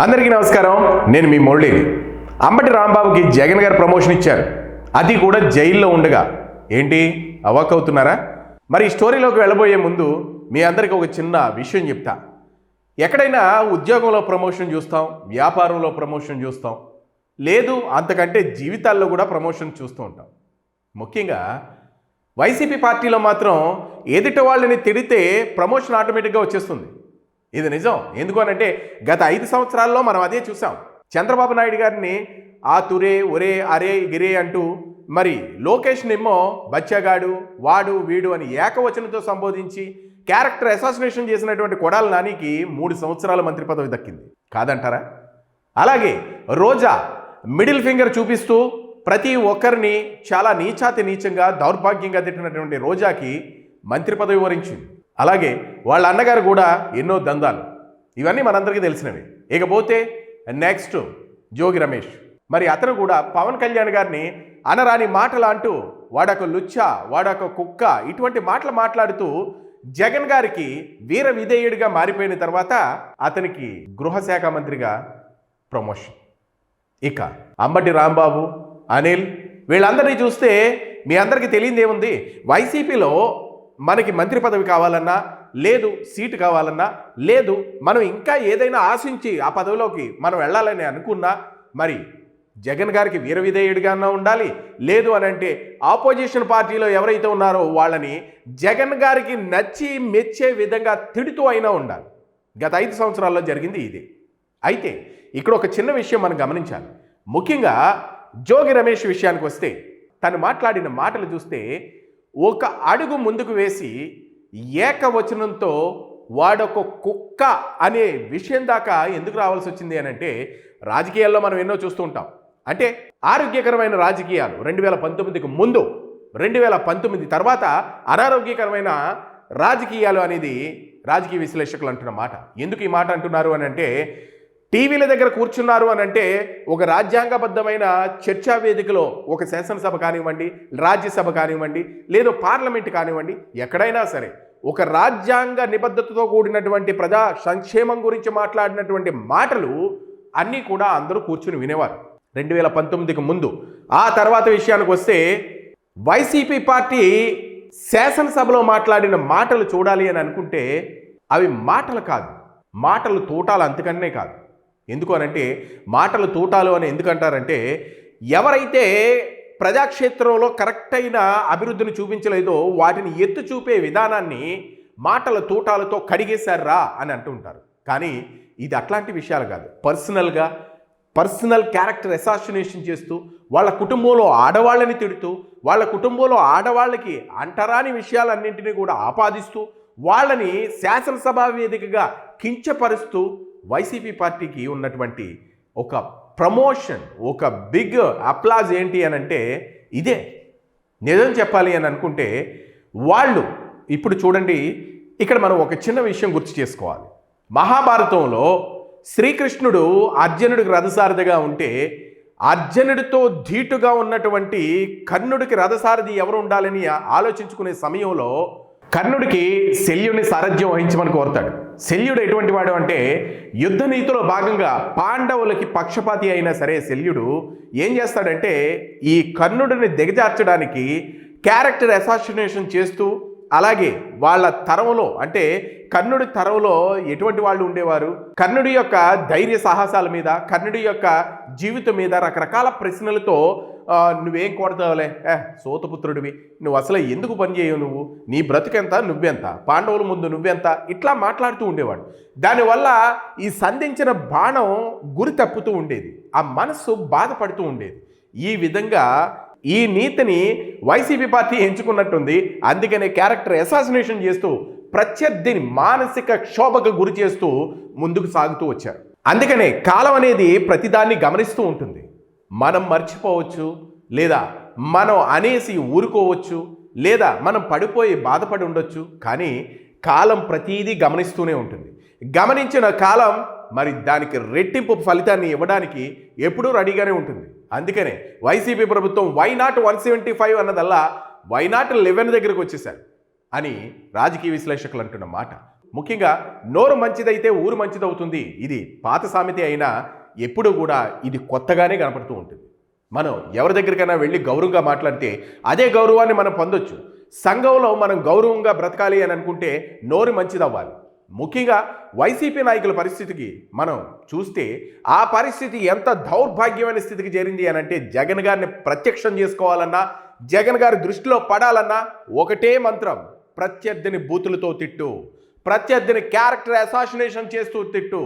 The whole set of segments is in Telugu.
అందరికీ నమస్కారం. నేను మీ మురళిని. అంబటి రాంబాబుకి జగన్ గారు ప్రమోషన్ ఇచ్చారు, అది కూడా జైల్లో ఉండగా. ఏంటి అవాక్ అవుతున్నారా? మరి ఈ స్టోరీలోకి వెళ్ళబోయే ముందు మీ అందరికీ ఒక చిన్న విషయం చెప్తా. ఎక్కడైనా ఉద్యోగంలో ప్రమోషన్ చూస్తాం, వ్యాపారంలో ప్రమోషన్ చూస్తాం, లేదు అంతకంటే జీవితాల్లో కూడా ప్రమోషన్ చూస్తూ ఉంటాం. ముఖ్యంగా వైసీపీ పార్టీలో మాత్రం ఎదుటి వాళ్ళని తిడితే ప్రమోషన్ ఆటోమేటిక్గా వచ్చేస్తుంది. ఇది నిజం. ఎందుకు అనంటే గత 5 సంవత్సరాల్లో మనం అదే చూసాం. చంద్రబాబు నాయుడు గారిని ఆ తురే ఒరే అరే గిరే అంటూ, మరి లోకేష్ నిమ్మో బచ్చగాడు వాడు వీడు అని ఏకవచనంతో సంబోధించి క్యారెక్టర్ అసాసినేషన్ చేసినటువంటి కొడాలి నానికి 3 సంవత్సరాల మంత్రి పదవి దక్కింది. కాదంటారా? అలాగే రోజా మిడిల్ ఫింగర్ చూపిస్తూ ప్రతి ఒక్కరిని చాలా నీచంగా దౌర్భాగ్యంగా తిట్టినటువంటి రోజాకి మంత్రి పదవి వరించింది. అలాగే వాళ్ళ అన్నగారు కూడా ఎన్నో దందాలు, ఇవన్నీ మనందరికీ తెలిసినవి. ఇకపోతే నెక్స్ట్ జోగి రమేష్, మరి అతను కూడా పవన్ కళ్యాణ్ గారిని అనరాని మాటలు అంటూ వాడొక లుచ్చ, వాడొక కుక్క, ఇటువంటి మాటలు మాట్లాడుతూ జగన్ గారికి వీర విధేయుడిగా మారిపోయిన తర్వాత అతనికి గృహశాఖ మంత్రిగా ప్రమోషన్. ఇక అంబటి రాంబాబు, అనిల్, వీళ్ళందరినీ చూస్తే మీ అందరికీ తెలియదు ఏముంది. వైసీపీలో మనకి మంత్రి పదవి కావాలన్నా, లేదు సీటు కావాలన్నా, లేదు మనం ఇంకా ఏదైనా ఆశించి ఆ పదవిలోకి మనం వెళ్ళాలని అనుకున్నా, మరి జగన్ గారికి వీర విధేయుడిగానే ఉండాలి. లేదు అని అంటే ఆపోజిషన్ పార్టీలో ఎవరైతే ఉన్నారో వాళ్ళని జగన్ గారికి నచ్చి మెచ్చే విధంగా తిడుతూ అయినా ఉండాలి. గత 5 సంవత్సరాల్లో జరిగింది ఇదే. అయితే ఇక్కడ ఒక చిన్న విషయం మనం గమనించాలి. ముఖ్యంగా జోగి రమేష్ విషయానికి వస్తే తను మాట్లాడిన మాటలు చూస్తే ఒక అడుగు ముందుకు వేసి ఏకవచనంతో వాడొక కుక్క అనే విషయం దాకా ఎందుకు రావాల్సి వచ్చింది అని అంటే, రాజకీయాల్లో మనం ఎన్నో చూస్తూ ఉంటాం. అంటే ఆరోగ్యకరమైన రాజకీయాలు 2019కి ముందు, 2019 తర్వాత అనారోగ్యకరమైన రాజకీయాలు అనేది రాజకీయ విశ్లేషకులు అంటున్న మాట. ఎందుకు ఈ మాట అంటున్నారు అని అంటే, టీవీల దగ్గర కూర్చున్నారు అని అంటే ఒక రాజ్యాంగబద్ధమైన చర్చా వేదికలో ఒక శాసనసభ కానివ్వండి, రాజ్యసభ కానివ్వండి, లేదు పార్లమెంట్ కానివ్వండి, ఎక్కడైనా సరే ఒక రాజ్యాంగ నిబద్ధతతో కూడినటువంటి ప్రజా సంక్షేమం గురించి మాట్లాడినటువంటి మాటలు అన్నీ కూడా అందరూ కూర్చుని వినేవారు 2019కి ముందు. ఆ తర్వాత విషయానికి వస్తే వైసీపీ పార్టీ శాసనసభలో మాట్లాడిన మాటలు చూడాలి అని అనుకుంటే అవి మాటలు కాదు, మాటలు తూటాలు, అంతకనే కాదు. ఎందుకు అనంటే మాటలు తూటాలు అని ఎందుకంటారంటే, ఎవరైతే ప్రజాక్షేత్రంలో కరెక్ట్ అయిన అభివృద్ధిని చూపించలేదో వాటిని ఎత్తు చూపే విధానాన్ని మాటల తూటాలతో కడిగేశారా అని అంటుంటారు. కానీ ఇది అట్లాంటి విషయాలు కాదు. పర్సనల్ క్యారెక్టర్ అసాసినేషన్ చేస్తూ, వాళ్ళ కుటుంబంలో ఆడవాళ్ళని తిడుతూ, వాళ్ళ కుటుంబంలో ఆడవాళ్ళకి అంటరాని విషయాలన్నింటినీ కూడా ఆపాదిస్తూ, వాళ్ళని శాసనసభ వేదికగా కించపరుస్తూ వైసీపీ పార్టీకి ఉన్నటువంటి ఒక ప్రమోషన్, ఒక బిగ్ అప్లాజ్ ఏంటి అని అంటే ఇదే. నిజం చెప్పాలి అని అనుకుంటే వాళ్ళు ఇప్పుడు చూడండి, ఇక్కడ మనం ఒక చిన్న విషయం గుర్తు చేసుకోవాలి. మహాభారతంలో శ్రీకృష్ణుడు అర్జునుడికి రథసారథిగా ఉంటే, అర్జునుడితో ధీటుగా ఉన్నటువంటి కర్ణుడికి రథసారథి ఎవరు ఉండాలని ఆలోచించుకునే సమయంలో కర్ణుడికి శల్యుని సారథ్యం వహించమని కోరుతాడు. శల్యుడు ఎటువంటి వాడు అంటే, యుద్ధ నీతిలో భాగంగా పాండవులకి పక్షపాతి అయినా సరే శల్యుడు ఏం చేస్తాడంటే, ఈ కర్ణుడిని దిగజార్చడానికి క్యారెక్టర్ అసాసినేషన్ చేస్తూ, అలాగే వాళ్ళ తరంలో అంటే కర్ణుడి తరంలో ఎటువంటి వాళ్ళు ఉండేవారు, కర్ణుడి యొక్క ధైర్య సాహసాల మీద, కర్ణుడి యొక్క జీవితం మీద రకరకాల ప్రశ్నలతో నువ్వేం కొడతావులే, సోతపుత్రుడివి, నువ్వు అసలు ఎందుకు పని చేయవు, నువ్వు నీ బ్రతుకెంత, నువ్వెంత, పాండవుల ముందు నువ్వెంత, ఇట్లా మాట్లాడుతూ ఉండేవాడు. దానివల్ల ఈ సంధించిన బాణం గురి తప్పుతూ ఉండేది, ఆ మనస్సు బాధపడుతూ ఉండేది. ఈ విధంగా ఈ నీతిని వైసీపీ పార్టీ ఎంచుకున్నట్టుంది. అందుకనే క్యారెక్టర్ అసాసినేషన్ చేస్తూ ప్రత్యర్థిని మానసిక క్షోభకు గురి చేస్తూ ముందుకు సాగుతూ వచ్చారు. అందుకనే కాలం అనేది ప్రతిదాన్ని గమనిస్తూ ఉంటుంది. మనం మర్చిపోవచ్చు, లేదా మనం అనేసి ఊరుకోవచ్చు, లేదా మనం పడిపోయి బాధపడి ఉండొచ్చు. కానీ కాలం ప్రతీదీ గమనిస్తూనే ఉంటుంది. గమనించిన కాలం మరి దానికి రెట్టింపు ఫలితాన్ని ఇవ్వడానికి ఎప్పుడూ రెడీగానే ఉంటుంది. అందుకనే వైసీపీ ప్రభుత్వం వై నాట్ 175 అన్నదల్లా వై నాట్ 11 దగ్గరకు వచ్చేసారు అని రాజకీయ విశ్లేషకులు అంటున్న మాట. ముఖ్యంగా నోరు మంచిదైతే ఊరు మంచిదవుతుంది. ఇది పాత సామెత అయినా ఎప్పుడు కూడా ఇది కొత్తగానే కనపడుతూ ఉంటుంది. మనం ఎవరి దగ్గరికైనా వెళ్ళి గౌరవంగా మాట్లాడితే అదే గౌరవాన్ని మనం పొందొచ్చు. సంఘంలో మనం గౌరవంగా బ్రతకాలి అని అనుకుంటే నోరు మంచిదవ్వాలి. ముఖ్యంగా వైసీపీ నాయకుల పరిస్థితికి మనం చూస్తే ఆ పరిస్థితి ఎంత దౌర్భాగ్యమైన స్థితికి చేరింది అని అంటే జగన్ గారిని ప్రత్యక్షం చేసుకోవాలన్నా, జగన్ గారి దృష్టిలో పడాలన్నా ఒకటే మంత్రం, ప్రత్యర్థిని బూతులతో తిట్టు, ప్రత్యర్థిని క్యారెక్టర్ అసాసినేషన్ చేస్తూ తిట్టు,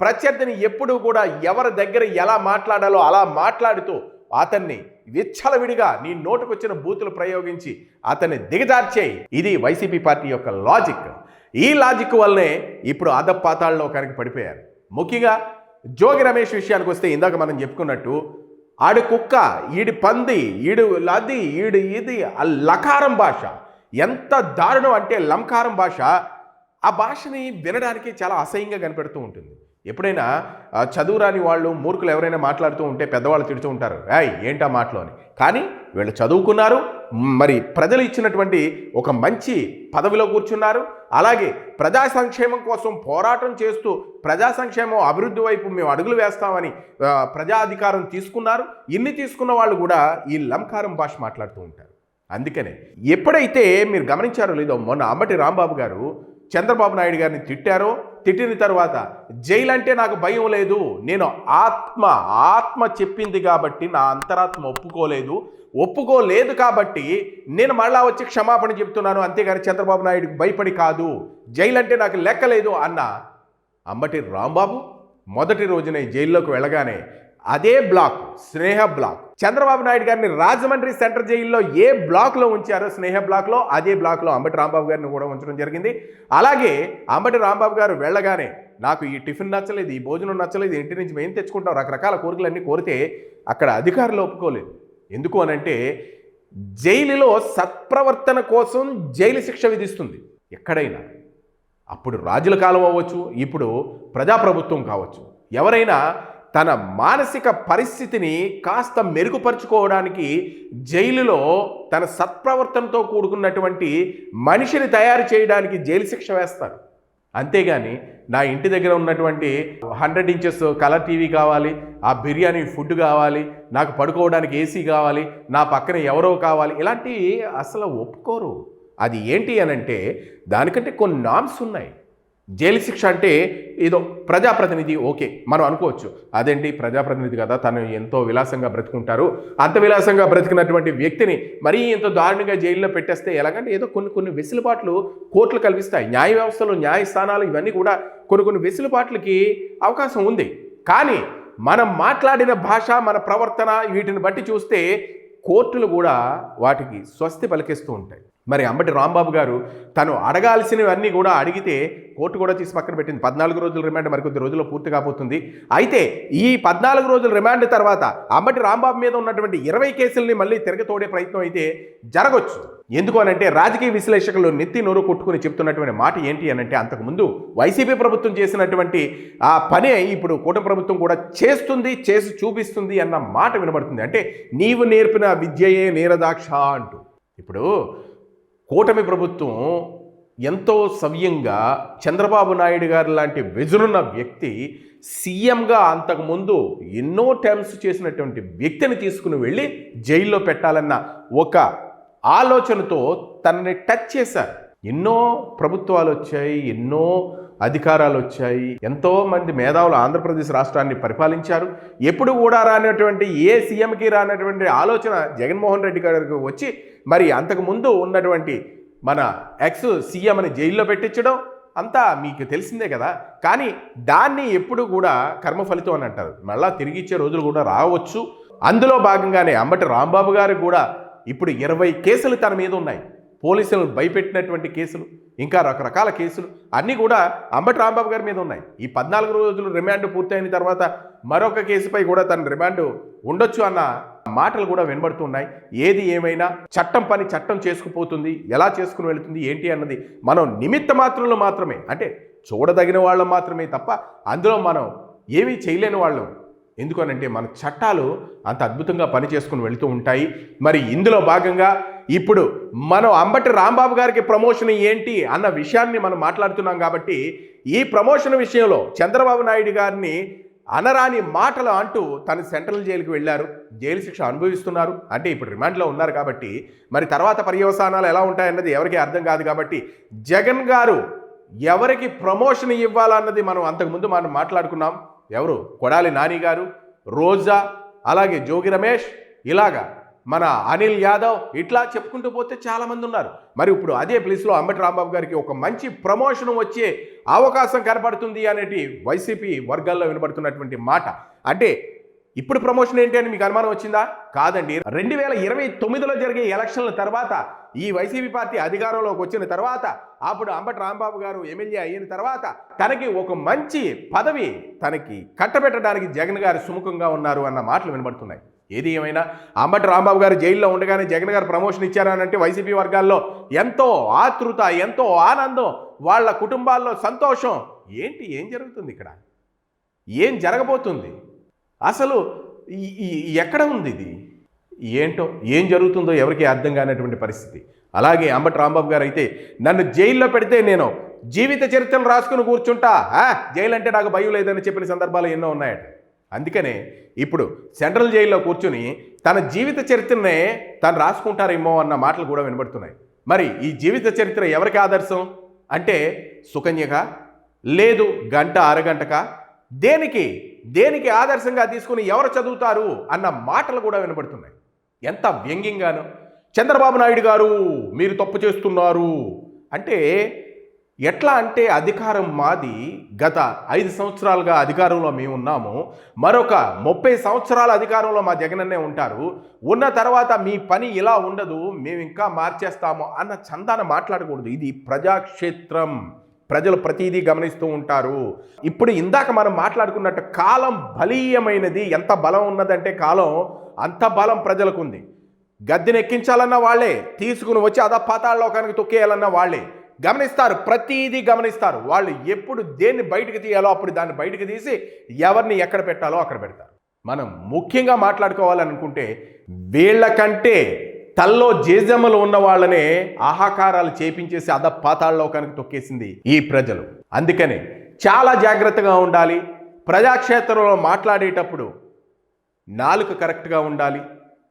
ప్రత్యర్థిని ఎప్పుడూ కూడా ఎవరి దగ్గర ఎలా మాట్లాడాలో అలా మాట్లాడుతూ అతన్ని విచ్చలవిడిగా నీ నోటుకొచ్చిన బూతులు ప్రయోగించి అతన్ని దిగజార్చేయి. ఇది వైసీపీ పార్టీ యొక్క లాజిక్. ఈ లాజిక్ వల్లనే ఇప్పుడు అధపాతాళంలో కనుక పడిపోయారు. ముఖ్యంగా జోగి రమేష్ విషయానికి వస్తే ఇందాక మనం చెప్పుకున్నట్టు ఆడి కుక్క, ఈడి పంది, ఈడు లది, ఈడు ఇది, ఆ లకారం భాష ఎంత దారుణం అంటే లంకారం భాష. ఆ భాషని వినడానికి చాలా అసహ్యంగా కనిపెడుతూ ఉంటుంది. ఎప్పుడైనా చదువురాని వాళ్ళు మూర్ఖులు ఎవరైనా మాట్లాడుతూ ఉంటే పెద్దవాళ్ళు తిడుతూ ఉంటారు, ఏంటా మాటలు అని. కానీ వీళ్ళు చదువుకున్నారు, మరి ప్రజలు ఇచ్చినటువంటి ఒక మంచి పదవిలో కూర్చున్నారు. అలాగే ప్రజా సంక్షేమం కోసం పోరాటం చేస్తూ ప్రజా సంక్షేమం అభివృద్ధి వైపు మేము అడుగులు వేస్తామని ప్రజాధికారం తీసుకున్నారు. ఇన్ని తీసుకున్న వాళ్ళు కూడా ఈ లంకారం భాష మాట్లాడుతూ ఉంటారు. అందుకనే ఎప్పుడైతే మీరు గమనించారో లేదో, మొన్న అంబటి రాంబాబు గారు చంద్రబాబు నాయుడు గారిని తిట్టిన తర్వాత జైలు అంటే నాకు భయం లేదు, నేను ఆత్మ చెప్పింది కాబట్టి నా అంతరాత్మ ఒప్పుకోలేదు కాబట్టి నేను మళ్ళా వచ్చి క్షమాపణ చెప్తున్నాను, అంతేగాని చంద్రబాబు నాయుడుకి భయపడి కాదు, జైలు అంటే నాకు లెక్కలేదు అన్న అంబటి రాంబాబు మొదటి రోజునే జైల్లోకి వెళ్ళగానే అదే బ్లాక్, స్నేహ బ్లాక్, చంద్రబాబు నాయుడు గారిని రాజమండ్రి సెంట్రల్ జైల్లో ఏ బ్లాక్లో ఉంచారో స్నేహ బ్లాక్లో అదే బ్లాక్లో అంబటి రాంబాబు గారిని కూడా ఉంచడం జరిగింది. అలాగే అంబటి రాంబాబు గారు వెళ్ళగానే నాకు ఈ టిఫిన్ నచ్చలేదు, ఈ భోజనం నచ్చలేదు, ఇంటి నుంచి మేము తెచ్చుకుంటాం, రకరకాల కోరికలన్నీ కోరితే అక్కడ అధికారులు ఒప్పుకోలేదు. ఎందుకు అనంటే జైలులో సత్ప్రవర్తన కోసం జైలు శిక్ష విధిస్తుంది ఎక్కడైనా. అప్పుడు రాజుల కాలం అవ్వచ్చు, ఇప్పుడు ప్రజాప్రభుత్వం కావచ్చు, ఎవరైనా తన మానసిక పరిస్థితిని కాస్త మెరుగుపరుచుకోవడానికి జైలులో తన సత్ప్రవర్తనతో కూడుకున్నటువంటి మనిషిని తయారు చేయడానికి జైలు శిక్ష వేస్తారు. అంతేగాని నా ఇంటి దగ్గర ఉన్నటువంటి 100 ఇంచెస్ కలర్ టీవీ కావాలి, ఆ బిర్యానీ ఫుడ్ కావాలి, నాకు పడుకోవడానికి ఏసీ కావాలి, నా పక్కన ఎవరో కావాలి, ఇలాంటివి అసలు ఒప్పుకోరు. అది ఏంటి అనంటే దానికంటే కొన్ని నామ్స్ ఉన్నాయి. జైలు శిక్ష అంటే ఏదో ప్రజాప్రతినిధి, ఓకే మనం అనుకోవచ్చు, అదేంటి ప్రజాప్రతినిధి కదా, తను ఎంతో విలాసంగా బ్రతుకుంటారు, అంత విలాసంగా బ్రతికినటువంటి వ్యక్తిని మరీ ఎంతో దారుణంగా జైల్లో పెట్టేస్తే ఎలాగంటే ఏదో కొన్ని వెసులుబాట్లు కోర్టులు కల్పిస్తాయి. న్యాయ వ్యవస్థలో న్యాయస్థానాలు ఇవన్నీ కూడా కొన్ని వెసులుబాట్లకి అవకాశం ఉంది. కానీ మనం మాట్లాడిన భాష, మన ప్రవర్తన, వీటిని బట్టి చూస్తే కోర్టులు కూడా వాటికి స్వస్తి పలికిస్తూ ఉంటాయి. మరి అంబటి రాంబాబు గారు తను అడగాల్సినవన్నీ కూడా అడిగితే కోర్టు కూడా తీసి పక్కన పెట్టింది. 14 రోజుల రిమాండ్ మరికొద్ది రోజుల్లో పూర్తి కాబోతుంది. అయితే ఈ 14 రోజుల రిమాండ్ తర్వాత అంబటి రాంబాబు మీద ఉన్నటువంటి 20 కేసుల్ని మళ్ళీ తిరగతోడే ప్రయత్నం అయితే జరగవచ్చు. ఎందుకు అనంటే రాజకీయ విశ్లేషకులు నెత్తి నోరు కొట్టుకుని చెప్తున్నటువంటి మాట ఏంటి అనంటే, అంతకుముందు వైసీపీ ప్రభుత్వం చేసినటువంటి ఆ పని ఇప్పుడు కూటమి ప్రభుత్వం కూడా చేసి చూపిస్తుంది అన్న మాట వినబడుతుంది. అంటే నీవు నేర్పిన విద్యయే నీరదాక్ష అంటూ. ఇప్పుడు కూటమి ప్రభుత్వం ఎంతో సవ్యంగా చంద్రబాబు నాయుడు గారు లాంటి విజనున్న వ్యక్తి సీఎంగా అంతకుముందు ఎన్నో టైమ్స్ చేసినటువంటి వ్యక్తిని తీసుకుని వెళ్ళి జైల్లో పెట్టాలన్న ఒక ఆలోచనతో తనని టచ్ చేశారు. ఎన్నో ప్రభుత్వాలు వచ్చాయి, ఎన్నో అధికారాలు వచ్చాయి, ఎంతోమంది మేధావులు ఆంధ్రప్రదేశ్ రాష్ట్రాన్ని పరిపాలించారు. ఎప్పుడు కూడా రానటువంటి ఏ సీఎంకి రానటువంటి ఆలోచన జగన్మోహన్ రెడ్డి గారికి వచ్చి మరి అంతకుముందు ఉన్నటువంటి మన ఎక్స్ సీఎంని జైల్లో పెట్టించడం అంతా మీకు తెలిసిందే కదా. కానీ దాన్ని ఎప్పుడు కూడా కర్మ ఫలితం అని అంటారు, మళ్ళా తిరిగి ఇచ్చే రోజులు కూడా రావచ్చు. అందులో భాగంగానే అంబటి రాంబాబు గారు కూడా ఇప్పుడు 20 కేసులు తన మీద ఉన్నాయి. పోలీసులను భయపెట్టినటువంటి కేసులు, ఇంకా రకరకాల కేసులు అన్నీ కూడా అంబటి రాంబాబు గారి మీద ఉన్నాయి. ఈ 14 రోజులు రిమాండ్ పూర్తయిన తర్వాత మరొక కేసుపై కూడా తన రిమాండ్ ఉండొచ్చు అన్న మాటలు కూడా వినబడుతున్నాయి. ఏది ఏమైనా చట్టం పని చట్టం చేసుకుపోతుంది, ఎలా చేసుకుని వెళుతుంది ఏంటి అన్నది మనం నిమిత్త మాత్రంలో మాత్రమే, అంటే చూడదగిన వాళ్ళం మాత్రమే తప్ప అందులో మనం ఏమీ చేయలేని వాళ్ళం. ఎందుకనంటే మన చట్టాలు అంత అద్భుతంగా పని చేసుకుని వెళుతూ ఉంటాయి. మరి ఇందులో భాగంగా ఇప్పుడు మనం అంబటి రాంబాబు గారికి ప్రమోషన్ ఏంటి అన్న విషయాన్ని మనం మాట్లాడుతున్నాం కాబట్టి ఈ ప్రమోషన్ విషయంలో చంద్రబాబు నాయుడు గారిని అనరాని మాటలు అంటూ తను సెంట్రల్ జైలుకి వెళ్ళారు, జైలు శిక్ష అనుభవిస్తున్నారు. అంటే ఇప్పుడు రిమాండ్లో ఉన్నారు కాబట్టి మరి తర్వాత పర్యవసానాలు ఎలా ఉంటాయన్నది ఎవరికీ అర్థం కాదు. కాబట్టి జగన్ గారు ఎవరికి ప్రమోషన్ ఇవ్వాలన్నది మనం అంతకుముందు మనం మాట్లాడుకున్నాం. ఎవరు? కొడాలి నాని గారు, రోజా, అలాగే జోగి రమేష్, ఇలాగా మన అనిల్ యాదవ్, ఇట్లా చెప్పుకుంటూ పోతే చాలామంది ఉన్నారు. మరి ఇప్పుడు అదే ప్లేస్లో అంబటి రాంబాబు గారికి ఒక మంచి ప్రమోషన్ వచ్చే అవకాశం కనపడుతుంది అనేటి వైసీపీ వర్గాల్లో వినబడుతున్నటువంటి మాట. అంటే ఇప్పుడు ప్రమోషన్ ఏంటి అని మీకు అనుమానం వచ్చిందా? కాదండి. 2029లో జరిగే ఎలక్షన్ల తర్వాత ఈ వైసీపీ పార్టీ అధికారంలోకి వచ్చిన తర్వాత అప్పుడు అంబటి రాంబాబు గారు ఎమ్మెల్యే అయిన తర్వాత తనకి ఒక మంచి పదవి తనకి కట్టబెట్టడానికి జగన్ గారు సుముఖంగా ఉన్నారు అన్న మాటలు వినబడుతున్నాయి. ఏది ఏమైనా అంబటి రాంబాబు గారు జైల్లో ఉండగానే జగన్ గారు ప్రమోషన్ ఇచ్చారనంటే వైసీపీ వర్గాల్లో ఎంతో ఆతృత, ఎంతో ఆనందం, వాళ్ళ కుటుంబాల్లో సంతోషం. ఏం జరుగుతుంది ఇక్కడ? ఏం జరగబోతుంది? అసలు ఎక్కడ ఉంది ఇది? ఏంటో ఏం జరుగుతుందో ఎవరికి అర్థం కానటువంటి పరిస్థితి. అలాగే అంబటి రాంబాబు గారు అయితే నన్ను జైల్లో పెడితే నేను జీవిత చరిత్రను రాసుకుని కూర్చుంటా, జైలు అంటే నాకు భయం లేదని చెప్పిన సందర్భాలు ఎన్నో ఉన్నాయట. అందుకనే ఇప్పుడు సెంట్రల్ జైల్లో కూర్చుని తన జీవిత చరిత్రనే తను రాసుకుంటారేమో అన్న మాటలు కూడా వినబడుతున్నాయి. మరి ఈ జీవిత చరిత్ర ఎవరికి ఆదర్శం అంటే సుకన్యగా, లేదు గంట అరగంటకా, దేనికి ఆదర్శంగా తీసుకుని ఎవరు చదువుతారు అన్న మాటలు కూడా వినబడుతున్నాయి. ఎంత వ్యంగ్యంగాను చంద్రబాబు నాయుడు గారు మీరు తప్పు చేస్తున్నారు అంటే ఎట్లా అంటే అధికారం మాది, గత 5 సంవత్సరాలుగా అధికారంలో మేము ఉన్నాము, మరొక 30 సంవత్సరాల అధికారంలో మా జగనన్నే ఉంటారు, ఉన్న తర్వాత మీ పని ఇలా ఉండదు, మేము ఇంకా మార్చేస్తాము అన్న చందాన మాట్లాడకూడదు. ఇది ప్రజాక్షేత్రం, ప్రజలు ప్రతిదీ గమనిస్తూ ఉంటారు. ఇప్పుడు ఇందాక మనం మాట్లాడుకున్నట్టు కాలం బలీయమైనది. ఎంత బలం ఉన్నదంటే కాలం అంత బలం ప్రజలకు ఉంది. గద్దెనెక్కించాలన్న వాళ్ళే, తీసుకుని వచ్చి అధపాతాళలోకానికి తొక్కేయాలన్న వాళ్ళే గమనిస్తారు, ప్రతిదీ గమనిస్తారు. వాళ్ళు ఎప్పుడు దేన్ని బయటకు తీయాలో అప్పుడు దాన్ని బయటకు తీసి ఎవరిని ఎక్కడ పెట్టాలో అక్కడ పెడతారు. మనం ముఖ్యంగా మాట్లాడుకోవాలనుకుంటే వీళ్ళకంటే తల్లో జేజమ్మలు ఉన్న వాళ్ళనే ఆహాకారాలు చేపించేసి అధపాతాళలోకానికి తొక్కేసింది ఈ ప్రజలు. అందుకనే చాలా జాగ్రత్తగా ఉండాలి. ప్రజాక్షేత్రంలో మాట్లాడేటప్పుడు నాలుక కరెక్ట్గా ఉండాలి.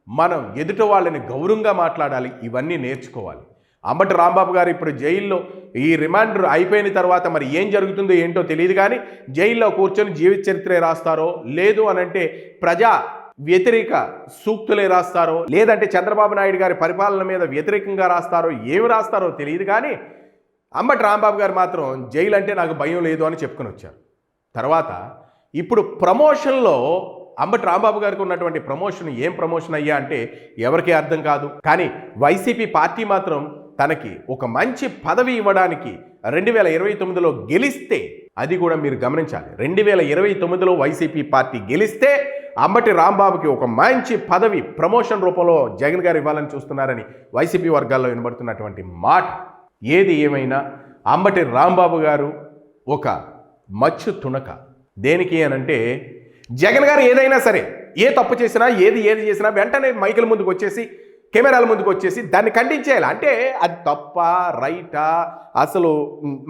మనం ఎదుటి వాళ్ళని గౌరవంగా మాట్లాడాలి. ఇవన్నీ నేర్చుకోవాలి. అంబటి రాంబాబు గారు ఇప్పుడు జైల్లో ఈ రిమాండ్ అయిపోయిన తర్వాత మరి ఏం జరుగుతుందో ఏంటో తెలియదు. కానీ జైల్లో కూర్చొని జీవిత చరిత్రే రాస్తారో, లేదు అనంటే ప్రజా వ్యతిరేక సూక్తులే రాస్తారో, లేదంటే చంద్రబాబు నాయుడు గారి పరిపాలన మీద వ్యతిరేకంగా రాస్తారో, ఏమి రాస్తారో తెలియదు. కానీ అంబటి రాంబాబు గారు మాత్రం జైలు అంటే నాకు భయం లేదు అని చెప్పుకొని వచ్చారు. తర్వాత ఇప్పుడు ప్రమోషన్లో అంబటి రాంబాబు గారికి ఉన్నటువంటి ప్రమోషన్ ఏం ప్రమోషన్ అయ్యా అంటే ఎవరికీ అర్థం కాదు. కానీ వైసీపీ పార్టీ మాత్రం తనకి ఒక మంచి పదవి ఇవ్వడానికి 2029లో గెలిస్తే, అది కూడా మీరు గమనించాలి, 2029లో వైసీపీ పార్టీ గెలిస్తే అంబటి రాంబాబుకి ఒక మంచి పదవి ప్రమోషన్ రూపంలో జగన్ గారు ఇవ్వాలని చూస్తున్నారని వైసీపీ వర్గాల్లో వినబడుతున్నటువంటి మాట. ఏది ఏమైనా అంబటి రాంబాబు గారు ఒక మచ్చు తునక. దేనికి అనంటే జగన్ గారు ఏదైనా సరే, ఏ తప్పు చేసినా, ఏది చేసినా వెంటనే మైకుల ముందుకు వచ్చేసి, కెమెరాల ముందుకు వచ్చేసి దాన్ని ఖండించేయాలి. అంటే అది తప్ప రైటా, అసలు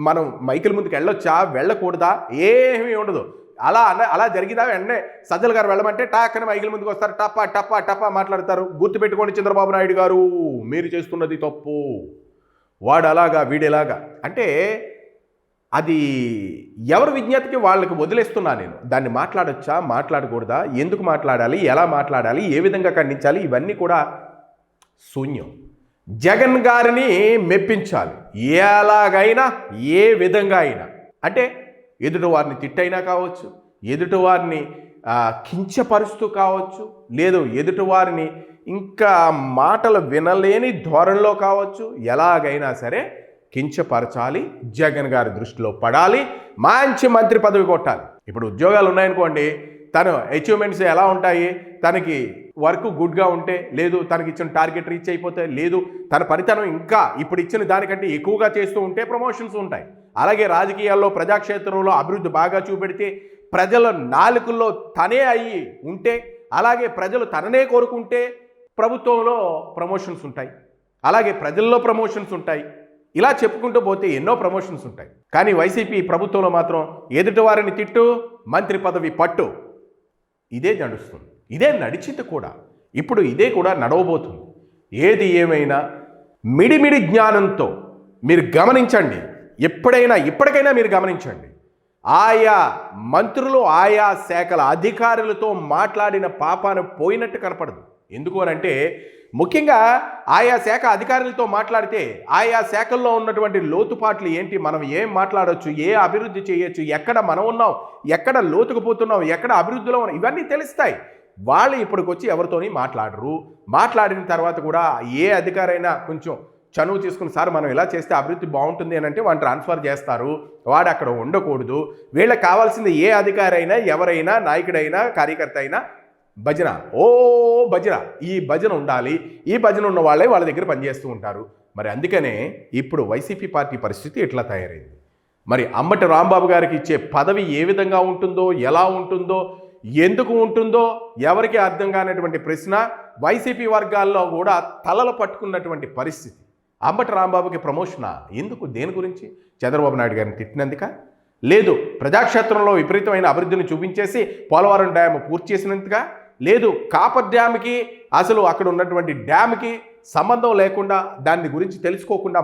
మనం మైకుల ముందుకు వెళ్ళొచ్చా, వెళ్ళకూడదా, ఏమీ ఉండదు. అలా జరిగిదా వెంటనే సజ్జల గారు వెళ్ళమంటే టాక్కని మైకుల ముందుకు వస్తారు, టప్పా మాట్లాడతారు. గుర్తుపెట్టుకోండి చంద్రబాబు నాయుడు గారు, మీరు చేస్తున్నది తప్పు, వాడు అలాగా వీడేలాగా అంటే అది ఎవరి విజ్ఞతకి వాళ్ళకి వదిలేస్తున్నా నేను. దాన్ని మాట్లాడొచ్చా, మాట్లాడకూడదా, ఎందుకు మాట్లాడాలి, ఎలా మాట్లాడాలి, ఏ విధంగా ఖండించాలి, ఇవన్నీ కూడా శూన్యం. జగన్ గారిని మెప్పించాలి ఎలాగైనా, ఏ విధంగా అయినా. అంటే ఎదుటి వారిని తిట్టైనా కావచ్చు, ఎదుటి వారిని కించపరుస్తూ కావచ్చు, లేదు ఎదుటి వారిని ఇంకా మాటలు వినలేని ధోరణిలో కావచ్చు, ఎలాగైనా సరే కించపరచాలి, జగన్ గారి దృష్టిలో పడాలి, మంచి మంత్రి పదవి కొట్టాలి. ఇప్పుడు ఉద్యోగాలు ఉన్నాయనుకోండి, తను అచీవ్మెంట్స్ ఎలా ఉంటాయి, తనకి వర్క్ గుడ్గా ఉంటే, లేదు తనకి ఇచ్చిన టార్గెట్ రీచ్ అయిపోతే, లేదు తన పనితనం ఇంకా ఇప్పుడు ఇచ్చిన దానికంటే ఎక్కువగా చేస్తూ ఉంటే ప్రమోషన్స్ ఉంటాయి. అలాగే రాజకీయాల్లో ప్రజాక్షేత్రంలో అభివృద్ధి బాగా చూపెడితే, ప్రజల నాలుకల్లో తనే అయ్యి ఉంటే, అలాగే ప్రజలు తననే కోరుకుంటే ప్రభుత్వంలో ప్రమోషన్స్ ఉంటాయి. అలాగే ప్రజల్లో ప్రమోషన్స్ ఉంటాయి. ఇలా చెప్పుకుంటూ పోతే ఎన్నో ప్రమోషన్స్ ఉంటాయి. కానీ వైసీపీ ప్రభుత్వంలో మాత్రం ఎదుటివారిని తిట్టు, మంత్రి పదవి పట్టు, ఇదే నడుస్తుంది. ఇదే నడిచింది కూడా. ఇప్పుడు ఇదే కూడా నడవబోతుంది. ఏది ఏమైనా మిడిమిడి జ్ఞానంతో మీరు గమనించండి. ఇప్పటికైనా మీరు గమనించండి. ఆయా మంత్రులు ఆయా శాఖల అధికారులతో మాట్లాడిన పాపాన పోయినట్టు కనపడదు. ఎందుకు అనంటే ముఖ్యంగా ఆయా శాఖ అధికారులతో మాట్లాడితే ఆయా శాఖల్లో ఉన్నటువంటి లోతుపాట్లు ఏంటి, మనం ఏం మాట్లాడవచ్చు, ఏ అభివృద్ధి చేయొచ్చు, ఎక్కడ మనం ఉన్నాం, ఎక్కడ లోతుకు పోతున్నాం, ఎక్కడ అభివృద్ధిలో ఉన్నాం, ఇవన్నీ తెలుస్తాయి. వాళ్ళు ఇప్పటికొచ్చి ఎవరితోని మాట్లాడరు. మాట్లాడిన తర్వాత కూడా ఏ అధికారైనా కొంచెం చనువు తీసుకుని, సార్ మనం ఇలా చేస్తే అభివృద్ధి బాగుంటుంది అని అంటే వాడిని ట్రాన్స్ఫర్ చేస్తారు. వాడు అక్కడ ఉండకూడదు. వీళ్ళకి కావాల్సింది ఏ అధికారైనా, ఎవరైనా, నాయకుడైనా, కార్యకర్త అయినా భజన, భజన, ఈ భజన ఉండాలి. ఈ భజన ఉన్న వాళ్ళే వాళ్ళ దగ్గర పనిచేస్తూ ఉంటారు. మరి అందుకనే ఇప్పుడు వైసీపీ పార్టీ పరిస్థితి ఎట్లా తయారైంది. మరి అంబటి రాంబాబు గారికి ఇచ్చే పదవి ఏ విధంగా ఉంటుందో, ఎలా ఉంటుందో, ఎందుకు ఉంటుందో ఎవరికి అర్థం కానటువంటి ప్రశ్న వైసీపీ వర్గాల్లో కూడా తలలు పట్టుకున్నటువంటి పరిస్థితి. అంబటి రాంబాబుకి ప్రమోషనా? ఎందుకు? దేని గురించి? చంద్రబాబు నాయుడు గారిని తిట్టినందుక? లేదు. ప్రజాక్షేత్రంలో విపరీతమైన అభివృద్ధిని చూపించేసి పోలవరం డ్యామ్ పూర్తి చేసినందుక? లేదు. కాపర్ డ్యామ్కి అసలు అక్కడ ఉన్నటువంటి డ్యామ్కి సంబంధం లేకుండా దాని గురించి తెలుసుకోకుండా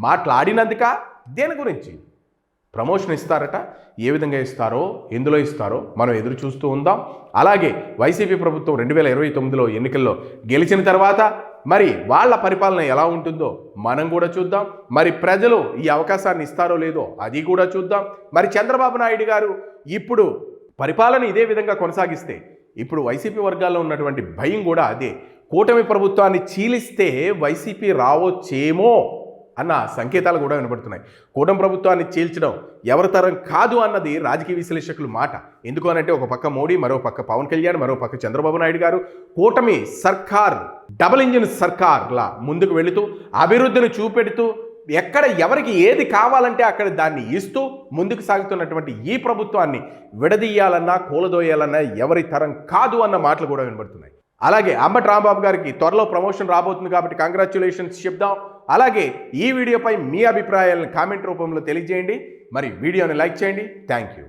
మాట్లాడినందుక? దేని గురించి? ప్రమోషన్ ఇస్తారట. ఏ విధంగా ఇస్తారో, ఎందులో ఇస్తారో మనం ఎదురు చూస్తూ ఉందాం. అలాగే వైసీపీ ప్రభుత్వం 2029లో ఎన్నికల్లో గెలిచిన తర్వాత మరి వాళ్ళ పరిపాలన ఎలా ఉంటుందో మనం కూడా చూద్దాం. మరి ప్రజలు ఈ అవకాశాన్ని ఇస్తారో లేదో అది కూడా చూద్దాం. మరి చంద్రబాబు నాయుడు గారు ఇప్పుడు పరిపాలన ఇదే విధంగా కొనసాగిస్తే ఇప్పుడు వైసీపీ వర్గాల్లో ఉన్నటువంటి భయం కూడా అదే. కూటమి ప్రభుత్వాన్ని చీలిస్తే వైసీపీ రావచ్చేమో అన్న సంకేతాలు కూడా వినబడుతున్నాయి. కూటమి ప్రభుత్వాన్ని చీల్చడం ఎవరి తరం కాదు అన్నది రాజకీయ విశ్లేషకుల మాట. ఎందుకు అనంటే ఒక పక్క మోడీ, మరో పక్క పవన్ కళ్యాణ్, మరో పక్క చంద్రబాబు నాయుడు గారు కూటమి సర్కార్ డబుల్ ఇంజిన్ సర్కార్లా ముందుకు వెళుతూ అభివృద్ధిని చూపెడుతూ ఎక్కడ ఎవరికి ఏది కావాలంటే అక్కడ దాన్ని ఇస్తూ ముందుకు సాగుతున్నటువంటి ఈ ప్రభుత్వాన్ని విడదీయాలన్నా, కూలదోయాలన్నా ఎవరి తరం కాదు అన్న మాటలు కూడా వినబడుతున్నాయి. అలాగే అంబటి రాంబాబు గారికి త్వరలో ప్రమోషన్ రాబోతుంది కాబట్టి కంగ్రాచ్యులేషన్స్ చెప్దాం. అలాగే ఈ వీడియోపై మీ అభిప్రాయాలను కామెంట్ రూపంలో తెలియజేయండి. మరి వీడియోని లైక్ చేయండి. Thank you.